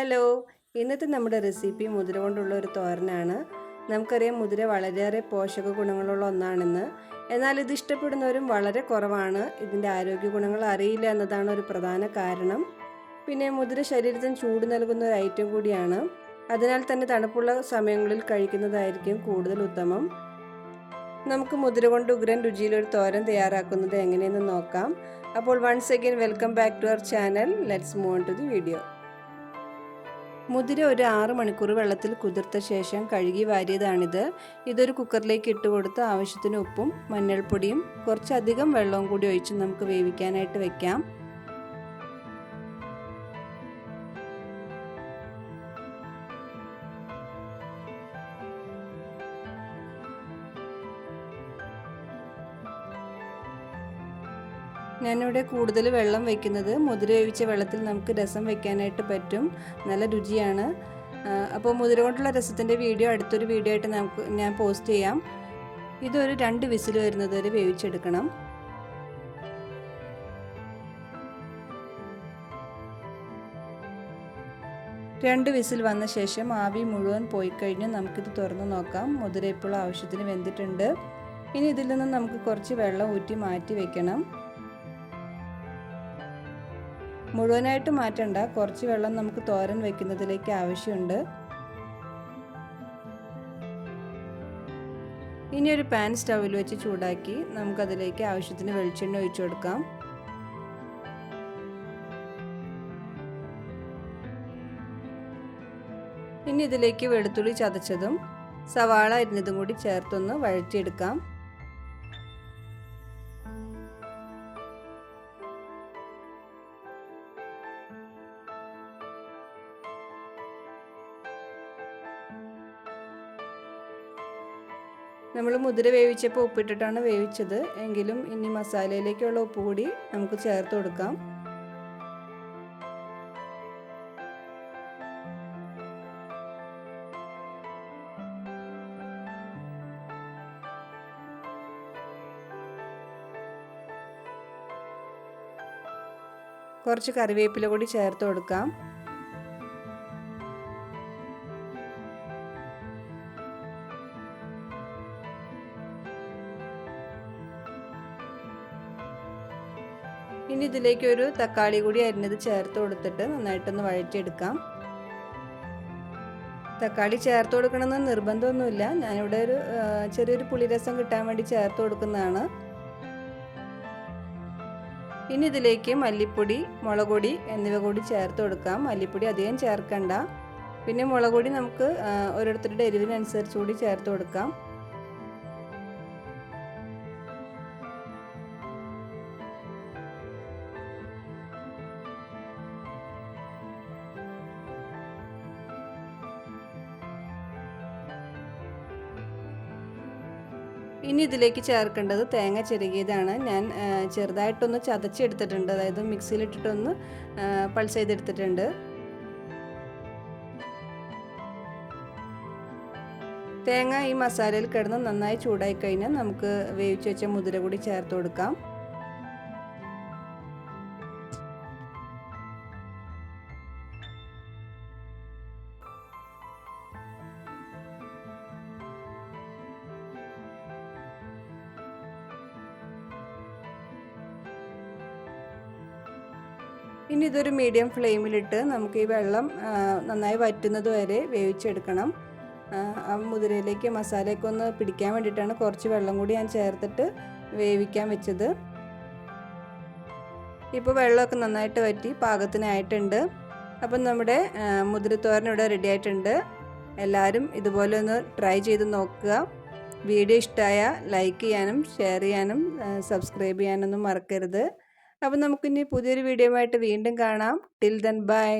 Hello, ഇന്നത്തെ നമ്മുടെ recipe മുതിര കൊണ്ടുള്ള ഒരു തോരനാണ്. നമുക്കറിയാം മുതിര വളരെയേറെ പോഷക ഗുണങ്ങളുള്ള ഒന്നാണെന്ന്. എന്നാൽ ഇത് ഇഷ്ടപ്പെടുന്നവരും വളരെ കുറവാണ്. ഇതിൻ്റെ ആരോഗ്യ ഗുണങ്ങൾ അറിയില്ല എന്നതാണ് ഒരു പ്രധാന കാരണം. പിന്നെ മുതിര ശരീരത്തിന് ചൂട് നൽകുന്ന ഒരു ഐറ്റം കൂടിയാണ്. അതിനാൽ തന്നെ തണുപ്പുള്ള സമയങ്ങളിൽ കഴിക്കുന്നതായിരിക്കും കൂടുതൽ ഉത്തമം. നമുക്ക് മുതിര കൊണ്ട് ഉഗ്രൻ രുചിയിലൊരു തോരൻ തയ്യാറാക്കുന്നത് എങ്ങനെയെന്ന് നോക്കാം. അപ്പോൾ once again welcome back to our channel. Let's move on to the video. മുതിര ഒരു 6 മണിക്കൂർ വെള്ളത്തിൽ കുതിർത്ത ശേഷം കഴുകി വാരിയതാണിത്. ഇതൊരു കുക്കറിലേക്ക് ഇട്ട് കൊടുത്ത് ആവശ്യത്തിന് ഉപ്പും മഞ്ഞൾപ്പൊടിയും കുറച്ചധികം വെള്ളവും കൂടി ഒഴിച്ച് നമുക്ക് വേവിക്കാനായിട്ട് വെക്കാം. ഞാനിവിടെ കൂടുതൽ വെള്ളം വെക്കുന്നത് മുതിര വേവിച്ച വെള്ളത്തിൽ നമുക്ക് രസം വെക്കാനായിട്ട് പറ്റും. നല്ല രുചിയാണ്. അപ്പോൾ മുതിര കൊണ്ടുള്ള രസത്തിൻ്റെ വീഡിയോ അടുത്തൊരു വീഡിയോ ആയിട്ട് ഞാൻ പോസ്റ്റ് ചെയ്യാം. ഇതൊരു 2 വിസിൽ വരുന്നത് വരെ വേവിച്ചെടുക്കണം. രണ്ട് വിസിൽ വന്ന ശേഷം ആവി മുഴുവൻ പോയി കഴിഞ്ഞ് നമുക്കിത് തുറന്ന് നോക്കാം. മുതിര ഇപ്പോൾ ആവശ്യത്തിന് വെന്തിട്ടുണ്ട്. ഇനി ഇതിൽ നിന്ന് നമുക്ക് കുറച്ച് വെള്ളം ഊറ്റി മാറ്റി വെക്കണം. മുഴുവനായിട്ട് മാറ്റണ്ട, കുറച്ച് വെള്ളം നമുക്ക് തോരൻ വെക്കുന്നതിലേക്ക് ആവശ്യമുണ്ട്. ഇനി ഒരു പാൻ സ്റ്റൗവിൽ വെച്ച് ചൂടാക്കി നമുക്കതിലേക്ക് ആവശ്യത്തിന് വെളിച്ചെണ്ണ ഒഴിച്ചു കൊടുക്കാം. ഇനി ഇതിലേക്ക് വെളുത്തുള്ളി ചതച്ചതും സവാള അരിഞ്ഞതും കൂടി ചേർത്തൊന്ന് വഴറ്റിയെടുക്കാം. നമ്മൾ മുതിര വേവിച്ചപ്പോൾ ഉപ്പിട്ടിട്ടാണ് വേവിച്ചത് എങ്കിലും ഇനി മസാലയിലേക്കുള്ള ഉപ്പ് കൂടി നമുക്ക് ചേർത്ത് കൊടുക്കാം. കുറച്ച് കറിവേപ്പില കൂടി ചേർത്ത് കൊടുക്കാം. ഇനി ഇതിലേക്ക് ഒരു തക്കാളി കൂടി അരിഞ്ഞത് ചേർത്ത് കൊടുത്തിട്ട് നന്നായിട്ടൊന്ന് വഴറ്റിയെടുക്കാം. തക്കാളി ചേർത്ത് കൊടുക്കണമെന്ന് നിർബന്ധമൊന്നുമില്ല. ഞാനിവിടെ ഒരു ചെറിയൊരു പുളിരസം കിട്ടാൻ വേണ്ടി ചേർത്ത് കൊടുക്കുന്നതാണ്. ഇനി ഇതിലേക്ക് മല്ലിപ്പൊടി, മുളക് പൊടി എന്നിവ കൂടി ചേർത്ത് കൊടുക്കാം. മല്ലിപ്പൊടി അധികം ചേർക്കണ്ട. പിന്നെ മുളക് പൊടി നമുക്ക് ഓരോരുത്തരുടെ എരിവിനനുസരിച്ച് കൂടി ചേർത്ത് കൊടുക്കാം. ഇനി ഇതിലേക്ക് ചേർക്കേണ്ടത് തേങ്ങ ചിരകിയതാണ്. ഞാൻ ചെറുതായിട്ടൊന്ന് ചതച്ചെടുത്തിട്ടുണ്ട്, അതായത് മിക്സിയിലിട്ടിട്ടൊന്ന് പൾസ് ചെയ്തെടുത്തിട്ടുണ്ട്. തേങ്ങ ഈ മസാലയിൽ കിടന്ന് നന്നായി ചൂടായി കഴിഞ്ഞാൽ നമുക്ക് വേവിച്ച് വെച്ച മുതിര കൂടി ചേർത്ത് കൊടുക്കാം. ഇനി ഇതൊരു മീഡിയം ഫ്ലെയിമിലിട്ട് നമുക്ക് ഈ വെള്ളം നന്നായി വറ്റുന്നത് വരെ വേവിച്ചെടുക്കണം. ആ മുതിരയിലേക്ക് മസാലയൊക്കെ ഒന്ന് പിടിക്കാൻ വേണ്ടിയിട്ടാണ് കുറച്ച് വെള്ളം കൂടി ഞാൻ ചേർത്തിട്ട് വേവിക്കാൻ വെച്ചത്. ഇപ്പോൾ വെള്ളമൊക്കെ നന്നായിട്ട് വറ്റി പാകത്തിനായിട്ടുണ്ട്. അപ്പം നമ്മുടെ മുതിരത്തോരൻ ഇവിടെ റെഡി ആയിട്ടുണ്ട്. എല്ലാവരും ഇതുപോലെ ഒന്ന് ട്രൈ ചെയ്ത് നോക്കുക. വീഡിയോ ഇഷ്ടമായാൽ ലൈക്ക് ചെയ്യാനും ഷെയർ ചെയ്യാനും സബ്സ്ക്രൈബ് ചെയ്യാനൊന്നും മറക്കരുത്. അപ്പോൾ നമുക്കിനി പുതിയൊരു വീഡിയോ ആയിട്ട് വീണ്ടും കാണാം. Till then bye.